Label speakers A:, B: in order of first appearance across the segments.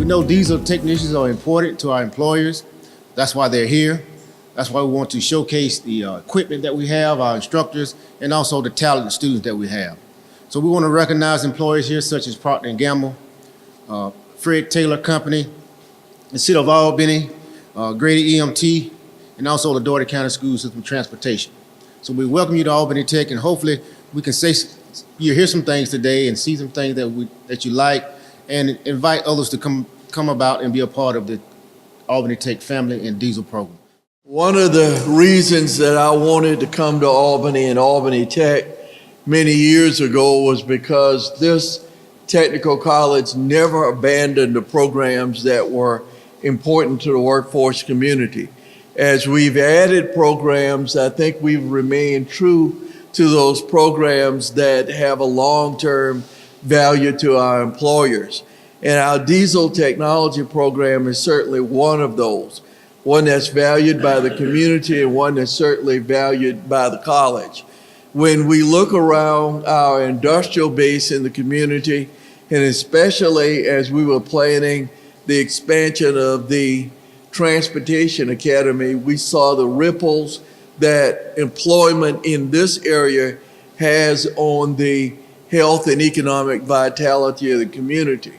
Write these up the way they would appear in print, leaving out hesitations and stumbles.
A: know diesel technicians are important to our employers. That's why they're here. That's why we want to showcase the equipment that we have, our instructors, and also the talented students that we have. So we want to recognize employers here such as Procter & Gamble, Fred Taylor Company, the City of Albany, Grady EMT, and also the Daugherty County School System Transportation. So we welcome you to Albany Tech, and hopefully we can say you hear some things today and see some things that you like, and invite others to come about and be a part of the Albany Tech family and diesel program.
B: One of the reasons that I wanted to come to Albany and Albany Tech many years ago was because this technical college never abandoned the programs that were important to the workforce community. As we've added programs, I think we've remained true to those programs that have a long-term value to our employers. And our diesel technology program is certainly one of those, one that's valued by the community and one that's certainly valued by the college. When we look around our industrial base in the community, and especially as we were planning the expansion of the Transportation Academy, we saw the ripples that employment in this area has on the health and economic vitality of the community.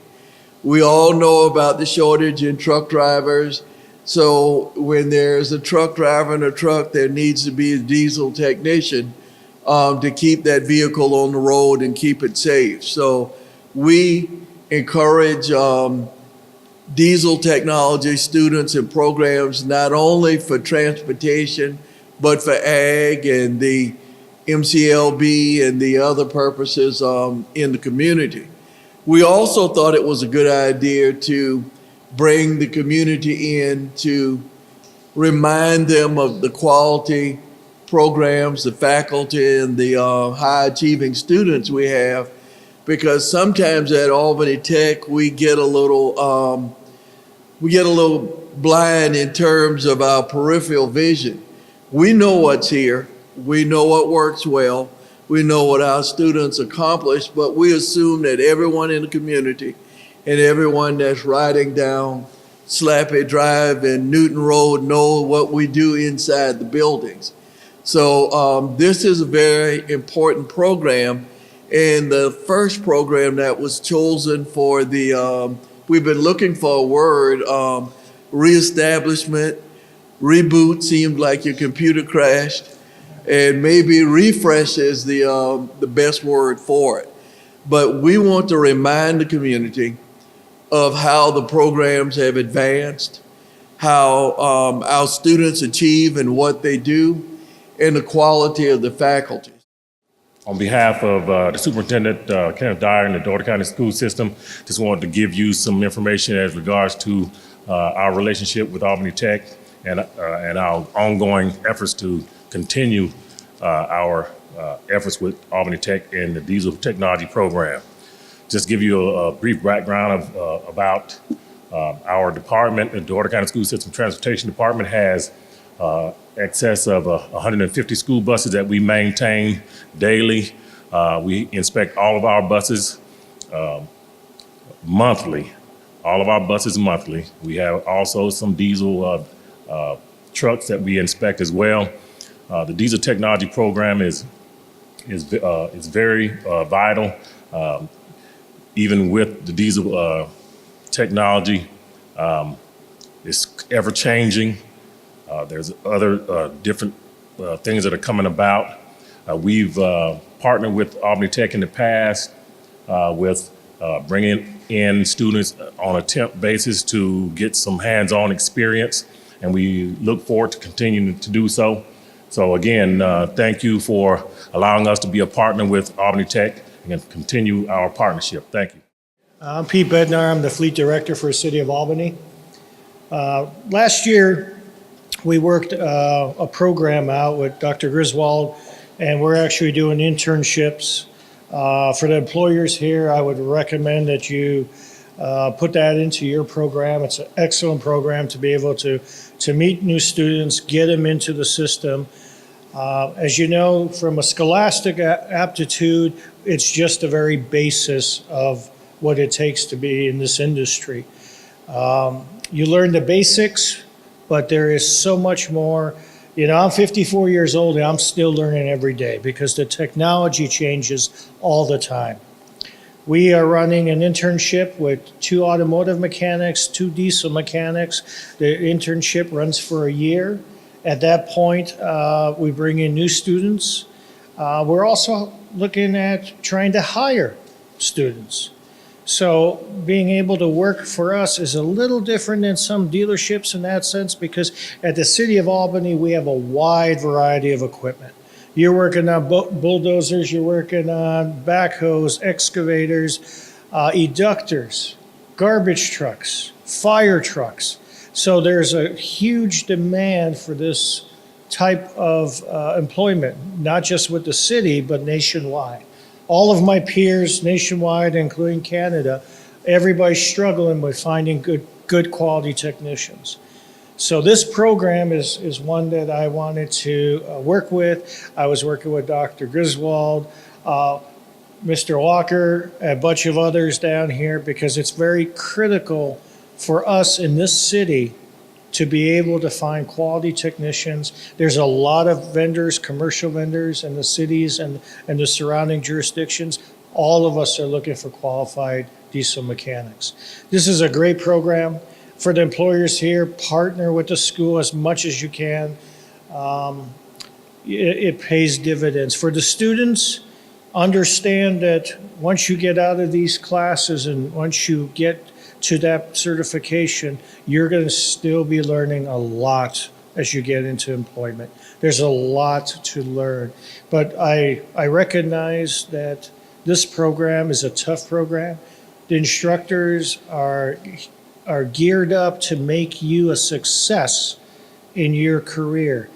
B: We all know about the shortage in truck drivers. So when there's a truck driver in a truck, there needs to be a diesel technician to keep that vehicle on the road and keep it safe. So we encourage diesel technology students and programs, not only for transportation, but for ag and the MCLB and the other purposes in the community. We also thought it was a good idea to bring the community in to remind them of the quality programs, the faculty, and the high-achieving students we have, because sometimes at Albany Tech we get a little blind in terms of our peripheral vision. We know what's here. We know what works well. We know what our students accomplish, but we assume that everyone in the community and everyone that's riding down Slappy Drive and Newton Road know what we do inside the buildings. So this is a very important program, and the first program that was chosen for the, we've been looking for a word, reestablishment, reboot seemed like your computer crashed, and maybe refresh is the best word for it. But we want to remind the community of how the programs have advanced, how our students achieve and what they do, and the quality of the faculty.
C: On behalf of the Superintendent, Kenneth Dyer, and the Daugherty County School System, just wanted to give you some information as regards to our relationship with Albany Tech and our ongoing efforts to continue our efforts with Albany Tech and the diesel technology program. Just give you a brief background about our department. The Daugherty County School System Transportation Department has excess of 150 school buses that we maintain daily. We inspect all of our buses monthly. All of our buses monthly. We have also some diesel trucks that we inspect as well. The diesel technology program is very vital. Even with the diesel technology, it's ever changing. There's other different things that are coming about. We've partnered with Albany Tech in the past with bringing in students on a temp basis to get some hands-on experience, and we look forward to continuing to do so. So again, thank you for allowing us to be a partner with Albany Tech and continue our partnership. Thank you.
D: I'm Pete BEDNAR. I'm the Fleet Director for the City of Albany. Last year, we worked a program out with Dr. Griswold, and we're actually doing internships. For the employers here, I would recommend that you put that into your program. It's an excellent program to be able to meet new students, get them into the system. As you know, from a scholastic aptitude, it's just the very basis of what it takes to be in this industry. You learn the basics, but there is so much more. You know, I'm 54 years old and I'm still learning every day because the technology changes all the time. We are running an internship with 2 automotive mechanics, 2 diesel mechanics. The internship runs for a year. At that point, we bring in new students. We're also looking at trying to hire students. So being able to work for us is a little different than some dealerships in that sense because at the City of Albany, we have a wide variety of equipment. You're working on bulldozers, you're working on backhoes, excavators, eductors, garbage trucks, fire trucks. So there's a huge demand for this type of employment, not just with the city, but nationwide. All of my peers nationwide, including Canada, everybody's struggling with finding good quality technicians. So this program is one that I wanted to work with. I was working with Dr. Griswold, Mr. Walker, a bunch of others down here because it's very critical for us in this city to be able to find quality technicians. There's a lot of vendors, commercial vendors in the cities and the surrounding jurisdictions. All of us are looking for qualified diesel mechanics. This is a great program. For the employers here, partner with the school as much as you can. It pays dividends. For the students, understand that once you get out of these classes and once you get to that certification, you're going to still be learning a lot as you get into employment. There's a lot to learn. But I recognize that this program is a tough program. The instructors are geared up to make you a success in your career.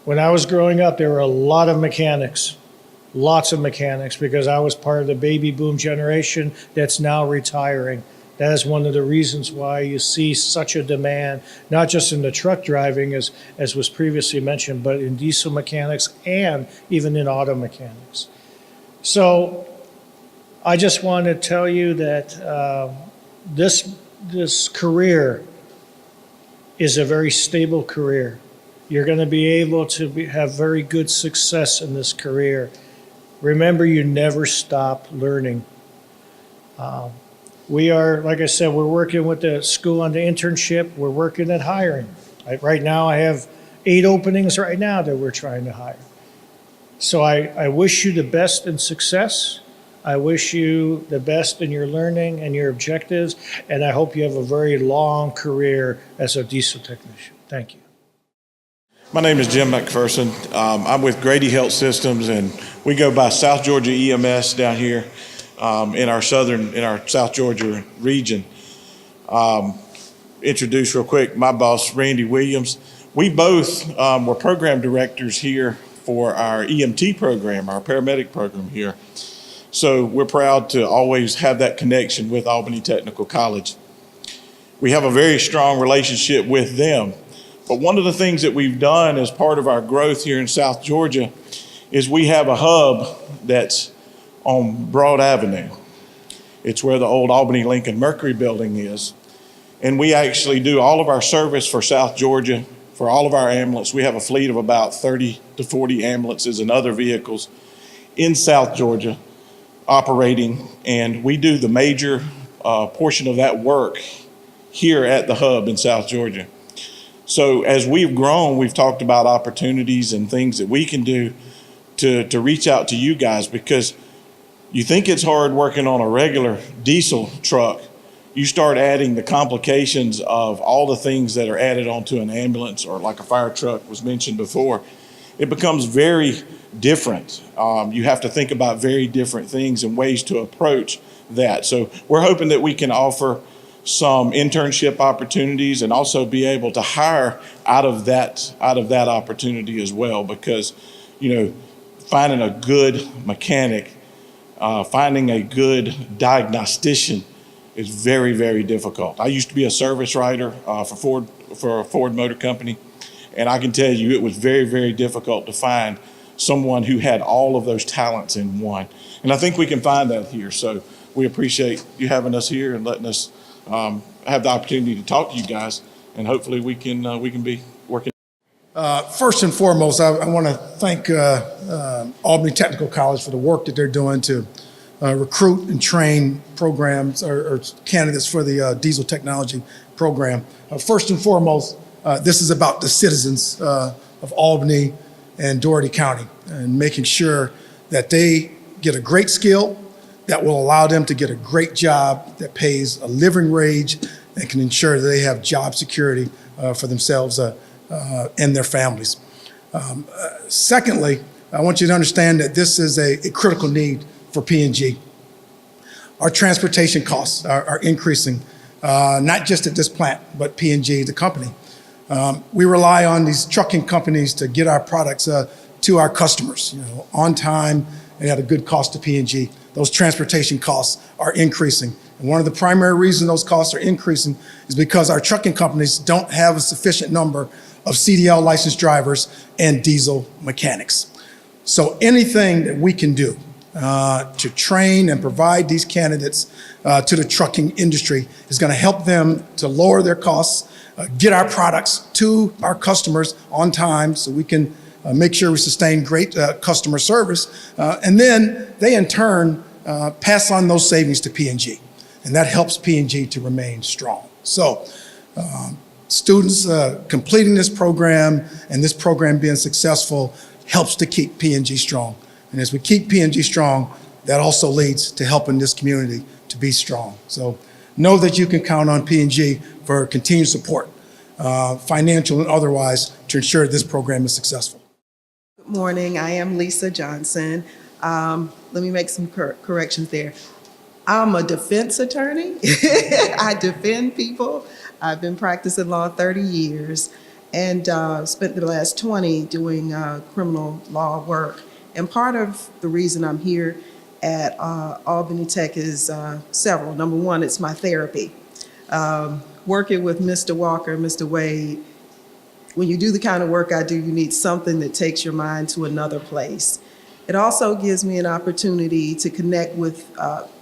D: When I was growing up, there were a lot of mechanics, lots of mechanics, because I was part of the baby boom generation that's now retiring. That is one of the reasons why you see such a demand, not just in the truck driving, as was previously mentioned, but in diesel mechanics and even in auto mechanics. So I just want to tell you that this career is a very stable career. You're going to be able to have very good success in this career. Remember, you never stop learning. We are, like I said, we're working with the school on the internship. We're working at hiring. Right now, I have 8 openings right now that we're trying to hire. So I wish you the best in success. I wish you the best in your learning and your objectives, and I hope you have a very long career as a diesel technician. Thank you.
E: My name is Jim McPherson. I'm with Grady Health Systems, and we go by South Georgia EMS down here in our South Georgia region. Introduce real quick, my boss, Randy Williams. We both were program directors here for our EMT program, our paramedic program here. So we're proud to always have that connection with Albany Technical College. We have a very strong relationship with them. But one of the things that we've done as part of our growth here in South Georgia is we have a hub that's on Broad Avenue. It's where the old Albany Lincoln Mercury building is. And we actually do all of our service for South Georgia, for all of our ambulance. We have a fleet of about 30 to 40 ambulances and other vehicles in South Georgia operating, and we do the major portion of that work here at the hub in South Georgia. So as we've grown, we've talked about opportunities and things that we can do to reach out to you guys, because you think it's hard working on a regular diesel truck. You start adding the complications of all the things that are added onto an ambulance, or like a fire truck was mentioned before. It becomes very different. You have to think about very different things and ways to approach that. So we're hoping that we can offer some internship opportunities and also be able to hire out of that opportunity as well, because, you know, finding a good mechanic, finding a good diagnostician is very, very difficult. I used to be a service writer for a Ford Motor Company, and I can tell you it was very, very difficult to find someone who had all of those talents in one. And I think we can find that here. So we appreciate you having us here and letting us have the opportunity to talk to you guys, and hopefully we can be working.
F: First and foremost, I want to thank Albany Technical College for the work that they're doing to recruit and train programs or candidates for the diesel technology program. First and foremost, this is about the citizens of Albany and Daugherty County and making sure that they get a great skill that will allow them to get a great job that pays a living wage and can ensure that they have job security for themselves and their families. Secondly, I want you to understand that this is a critical need for P&G. Our transportation costs are increasing, not just at this plant, but P&G, the company. We rely on these trucking companies to get our products to our customers, on time and at a good cost to P&G. Those transportation costs are increasing. And one of the primary reasons those costs are increasing is because our trucking companies don't have a sufficient number of CDL licensed drivers and diesel mechanics. So anything that we can do to train and provide these candidates to the trucking industry is going to help them to lower their costs, get our products to our customers on time so we can make sure we sustain great customer service. And then they in turn pass on those savings to P&G. And that helps P&G to remain strong. So students completing this program and this program being successful helps to keep P&G strong. And as we keep P&G strong, that also leads to helping this community to be strong. So know that you can count on P&G for continued support, financial and otherwise, to ensure this program is successful.
G: Good morning. I am Lisa Johnson. Let me make some corrections there. I'm a defense attorney. I defend people. I've been practicing law 30 years and spent the last 20 doing criminal law work. And part of the reason I'm here at Albany Tech is several. Number one, it's my therapy. Working with Mr. Walker, Mr. Wade, when you do the kind of work I do, you need something that takes your mind to another place. It also gives me an opportunity to connect with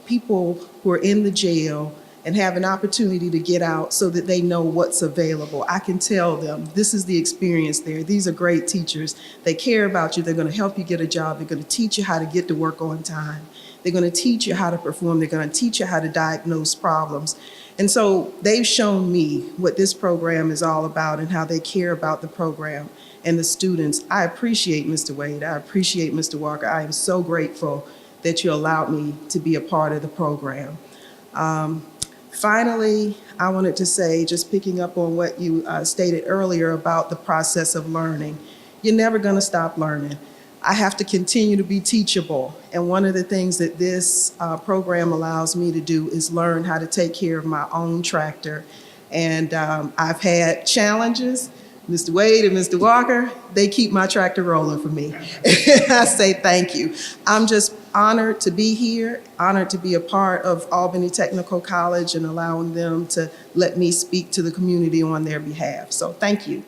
G: people who are in the jail and have an opportunity to get out so that they know what's available. I can tell them, this is the experience there. These are great teachers. They care about you. They're going to help you get a job. They're going to teach you how to get to work on time. They're going to teach you how to perform. They're going to teach you how to diagnose problems. And so they've shown me what this program is all about and how they care about the program and the students. I appreciate Mr. Wade. I appreciate Mr. Walker. I am so grateful that you allowed me to be a part of the program. Finally, I wanted to say, just picking up on what you stated earlier about the process of learning, you're never going to stop learning. I have to continue to be teachable. And one of the things that this program allows me to do is learn how to take care of my own tractor. And I've had challenges. Mr. Wade and Mr. Walker, they keep my tractor rolling for me. I say thank you. I'm just honored to be here, honored to be a part of Albany Technical College and allowing them to let me speak to the community on their behalf. So thank you.